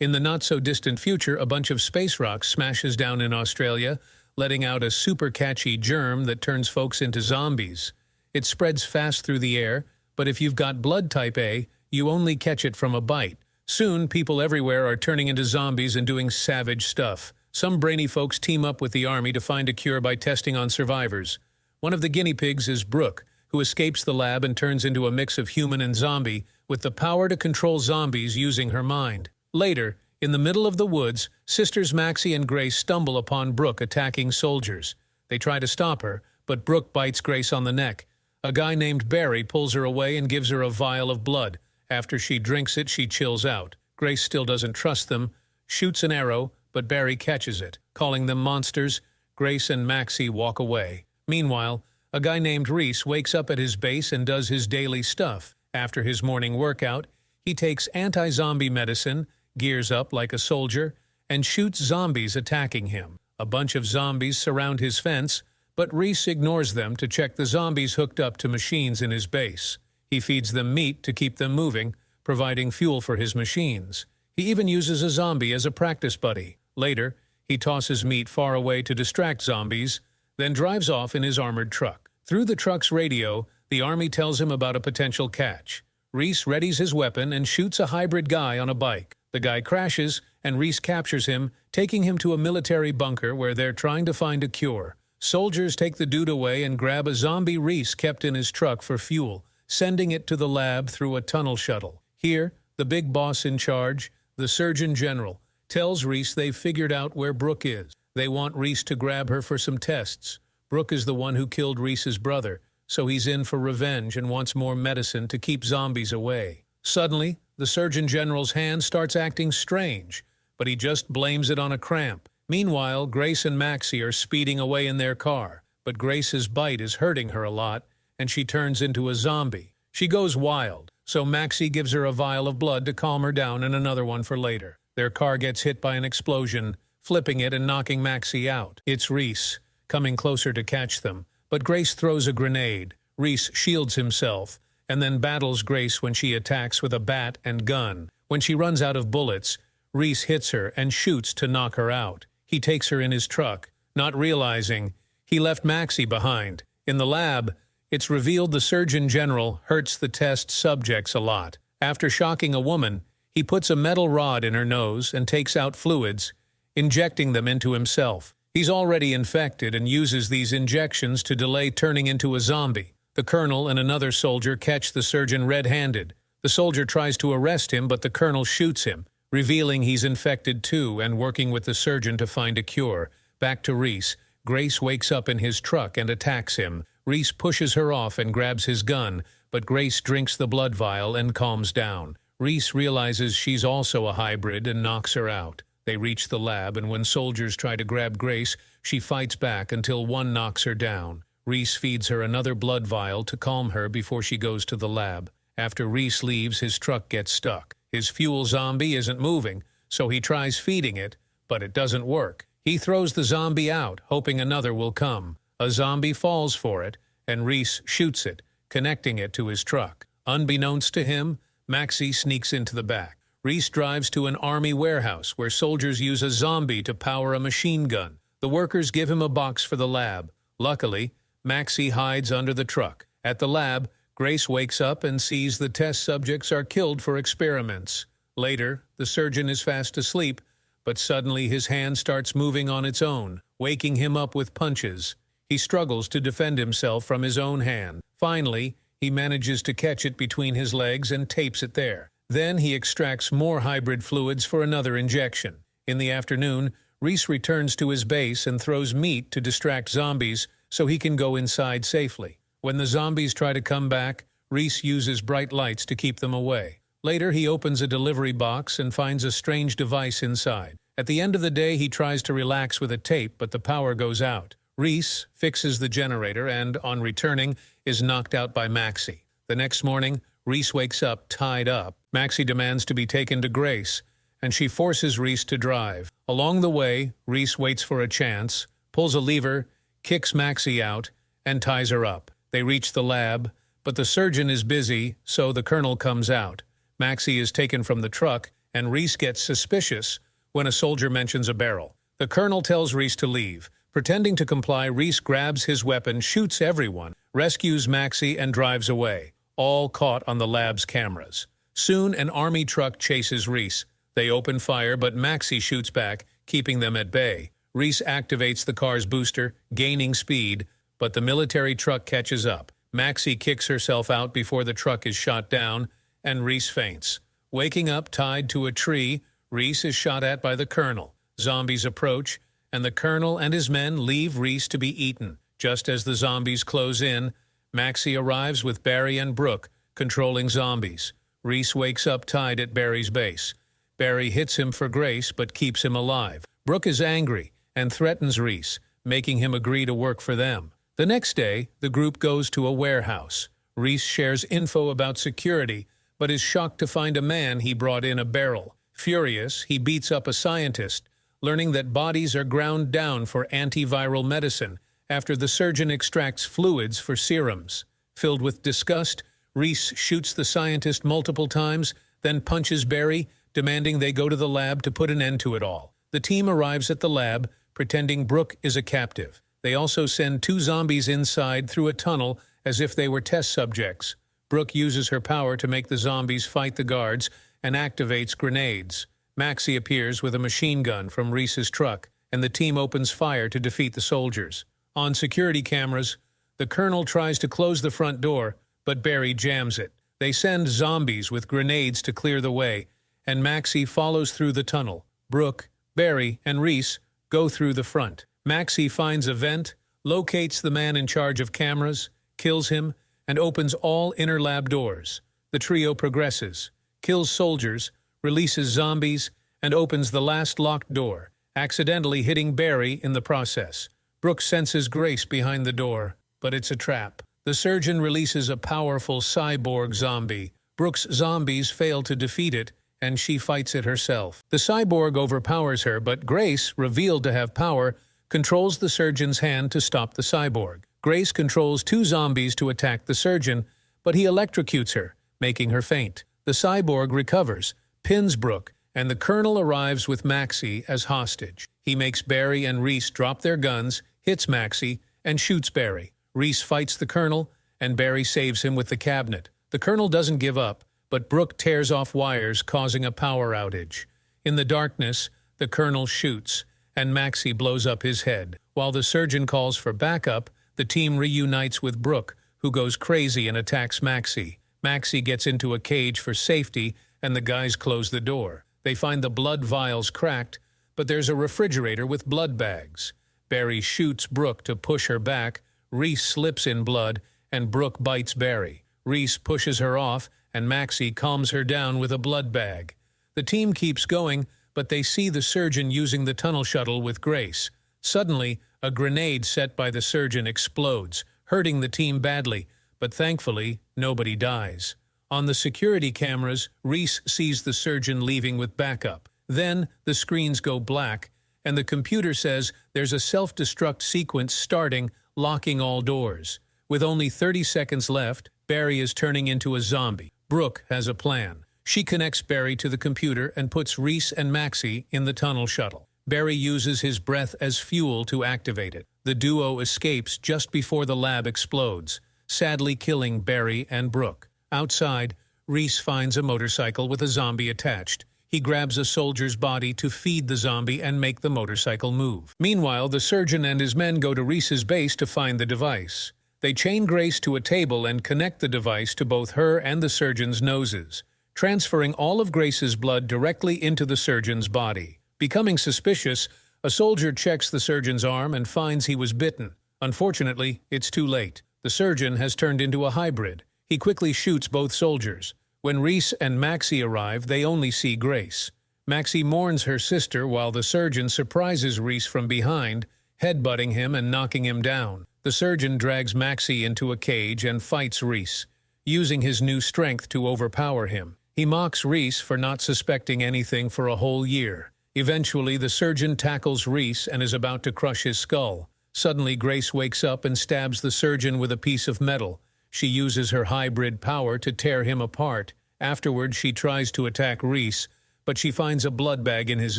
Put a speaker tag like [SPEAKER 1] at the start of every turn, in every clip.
[SPEAKER 1] In the not-so-distant future, a bunch of space rocks smashes down in Australia, letting out a super-catchy germ that turns folks into zombies. It spreads fast through the air, but if you've got blood type A, you only catch it from a bite. Soon, people everywhere are turning into zombies and doing savage stuff. Some brainy folks team up with the army to find a cure by testing on survivors. One of the guinea pigs is Brooke, who escapes the lab and turns into a mix of human and zombie, with the power to control zombies using her mind. Later, in the middle of the woods, sisters Maxie and Grace stumble upon Brooke attacking soldiers. They try to stop her, but Brooke bites Grace on the neck. A guy named Barry pulls her away and gives her a vial of blood. After she drinks it, she chills out. Grace still doesn't trust them, shoots an arrow, but Barry catches it. Calling them monsters, Grace and Maxie walk away. Meanwhile, a guy named Reese wakes up at his base and does his daily stuff. After his morning workout, he takes anti-zombie medicine, gears up like a soldier, and shoots zombies attacking him. A bunch of zombies surround his fence, but Reese ignores them to check the zombies hooked up to machines in his base. He feeds them meat to keep them moving, providing fuel for his machines. He even uses a zombie as a practice buddy. Later, he tosses meat far away to distract zombies, then drives off in his armored truck. Through the truck's radio, the army tells him about a potential catch. Reese readies his weapon and shoots a hybrid guy on a bike. The guy crashes, and Reese captures him, taking him to a military bunker where they're trying to find a cure. Soldiers take the dude away and grab a zombie Reese kept in his truck for fuel, sending it to the lab through a tunnel shuttle. Here, the big boss in charge, the Surgeon General, tells Reese they've figured out where Brooke is. They want Reese to grab her for some tests. Brooke is the one who killed Reese's brother, so he's in for revenge and wants more medicine to keep zombies away. Suddenly, the Surgeon General's hand starts acting strange, but he just blames it on a cramp. Meanwhile, Grace and Maxie are speeding away in their car, but Grace's bite is hurting her a lot, and she turns into a zombie. She goes wild, so Maxie gives her a vial of blood to calm her down and another one for later. Their car gets hit by an explosion, flipping it and knocking Maxie out. It's Reese, coming closer to catch them, but Grace throws a grenade. Reese shields himself, and then battles Grace when she attacks with a bat and gun. When she runs out of bullets, Reese hits her and shoots to knock her out. He takes her in his truck, not realizing he left Maxie behind. In the lab, it's revealed the Surgeon General hurts the test subjects a lot. After shocking a woman, he puts a metal rod in her nose and takes out fluids, injecting them into himself. He's already infected and uses these injections to delay turning into a zombie. The colonel and another soldier catch the surgeon red-handed. The soldier tries to arrest him, but the colonel shoots him, revealing he's infected too and working with the surgeon to find a cure. Back to Reese. Grace wakes up in his truck and attacks him. Reese pushes her off and grabs his gun, but Grace drinks the blood vial and calms down. Reese realizes she's also a hybrid and knocks her out. They reach the lab, and when soldiers try to grab Grace, she fights back until one knocks her down. Reese feeds her another blood vial to calm her before she goes to the lab. After Reese leaves, his truck gets stuck. His fuel zombie isn't moving, so he tries feeding it, but it doesn't work. He throws the zombie out, hoping another will come. A zombie falls for it, and Reese shoots it, connecting it to his truck. Unbeknownst to him, Maxie sneaks into the back. Reese drives to an army warehouse where soldiers use a zombie to power a machine gun. The workers give him a box for the lab. Luckily, Maxie hides under the truck. At the lab, Grace wakes up and sees the test subjects are killed for experiments. Later, the surgeon is fast asleep, but suddenly his hand starts moving on its own, waking him up with punches. He struggles to defend himself from his own hand. Finally, he manages to catch it between his legs and tapes it there. Then he extracts more hybrid fluids for another injection. In the afternoon, Reese returns to his base and throws meat to distract zombies so he can go inside safely. When the zombies try to come back, Reese uses bright lights to keep them away. Later, he opens a delivery box and finds a strange device inside. At the end of the day, he tries to relax with a tape, but the power goes out. Reese fixes the generator and, on returning, is knocked out by Maxie. The next morning, Reese wakes up tied up. Maxie demands to be taken to Grace, and she forces Reese to drive. Along the way, Reese waits for a chance, pulls a lever, kicks Maxie out, and ties her up. They reach the lab, but the surgeon is busy, so the colonel comes out. Maxie is taken from the truck and Reese gets suspicious when a soldier mentions a barrel. The colonel tells Reese to leave. Pretending to comply, Reese grabs his weapon, shoots everyone, rescues Maxie, and drives away, all caught on the lab's cameras. Soon, an army truck chases Reese. They open fire, but Maxie shoots back, keeping them at bay. Reese activates the car's booster, gaining speed, but the military truck catches up. Maxie kicks herself out before the truck is shot down, and Reese faints. Waking up tied to a tree, Reese is shot at by the colonel. Zombies approach, and the colonel and his men leave Reese to be eaten. Just as the zombies close in, Maxie arrives with Barry and Brooke, controlling zombies. Reese wakes up tied at Barry's base. Barry hits him for grace, but keeps him alive. Brooke is angry and threatens Reese, making him agree to work for them. The next day, the group goes to a warehouse. Reese shares info about security, but is shocked to find a man he brought in a barrel. Furious, he beats up a scientist, learning that bodies are ground down for antiviral medicine after the surgeon extracts fluids for serums. Filled with disgust, Reese shoots the scientist multiple times, then punches Barry, demanding they go to the lab to put an end to it all. The team arrives at the lab, pretending Brooke is a captive. They also send 2 zombies inside through a tunnel as if they were test subjects. Brooke uses her power to make the zombies fight the guards and activates grenades. Maxie appears with a machine gun from Reese's truck, and the team opens fire to defeat the soldiers. On security cameras, the colonel tries to close the front door, but Barry jams it. They send zombies with grenades to clear the way, and Maxie follows through the tunnel. Brooke, Barry, and Reese go through the front. Maxie finds a vent, locates the man in charge of cameras, kills him, and opens all inner lab doors. The trio progresses, kills soldiers, releases zombies, and opens the last locked door, accidentally hitting Barry in the process. Brooke senses Grace behind the door, but it's a trap. The surgeon releases a powerful cyborg zombie. Brooke's zombies fail to defeat it, and she fights it herself. The cyborg overpowers her, but Grace, revealed to have power, controls the surgeon's hand to stop the cyborg. Grace controls 2 zombies to attack the surgeon, but he electrocutes her, making her faint. The cyborg recovers, pins Brooke, and the colonel arrives with Maxie as hostage. He makes Barry and Reese drop their guns, hits Maxie, and shoots Barry. Reese fights the colonel, and Barry saves him with the cabinet. The colonel doesn't give up, but Brooke tears off wires, causing a power outage. In the darkness, the colonel shoots, and Maxie blows up his head. While the surgeon calls for backup, the team reunites with Brooke, who goes crazy and attacks Maxie. Maxie gets into a cage for safety, and the guys close the door. They find the blood vials cracked, but there's a refrigerator with blood bags. Barry shoots Brooke to push her back, Reese slips in blood, and Brooke bites Barry. Reese pushes her off, and Maxie calms her down with a blood bag. The team keeps going, but they see the surgeon using the tunnel shuttle with Grace. Suddenly, a grenade set by the surgeon explodes, hurting the team badly, but thankfully, nobody dies. On the security cameras, Reese sees the surgeon leaving with backup. Then, the screens go black, and the computer says there's a self-destruct sequence starting, locking all doors. With only 30 seconds left, Barry is turning into a zombie. Brooke has a plan. She connects Barry to the computer and puts Reese and Maxie in the tunnel shuttle. Barry uses his breath as fuel to activate it. The duo escapes just before the lab explodes, sadly killing Barry and Brooke. Outside, Reese finds a motorcycle with a zombie attached. He grabs a soldier's body to feed the zombie and make the motorcycle move. Meanwhile, the surgeon and his men go to Reese's base to find the device. They chain Grace to a table and connect the device to both her and the surgeon's noses, transferring all of Grace's blood directly into the surgeon's body. Becoming suspicious, a soldier checks the surgeon's arm and finds he was bitten. Unfortunately, it's too late. The surgeon has turned into a hybrid. He quickly shoots both soldiers. When Reese and Maxie arrive, they only see Grace. Maxie mourns her sister while the surgeon surprises Reese from behind, headbutting him and knocking him down. The surgeon drags Maxie into a cage and fights Reese, using his new strength to overpower him. He mocks Reese for not suspecting anything for a whole year. Eventually, the surgeon tackles Reese and is about to crush his skull. Suddenly, Grace wakes up and stabs the surgeon with a piece of metal. She uses her hybrid power to tear him apart. Afterward, she tries to attack Reese, but she finds a blood bag in his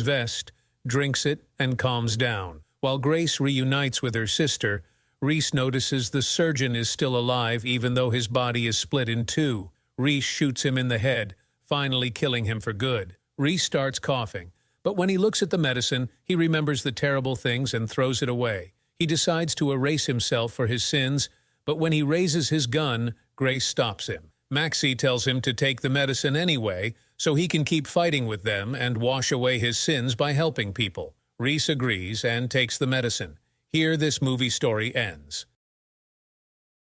[SPEAKER 1] vest, drinks it, and calms down. While Grace reunites with her sister, Reese notices the surgeon is still alive even though his body is split in two. Reese shoots him in the head, finally killing him for good. Reese starts coughing, but when he looks at the medicine, he remembers the terrible things and throws it away. He decides to erase himself for his sins, but when he raises his gun, Grace stops him. Maxie tells him to take the medicine anyway, so he can keep fighting with them and wash away his sins by helping people. Reese agrees and takes the medicine. Here this movie story ends.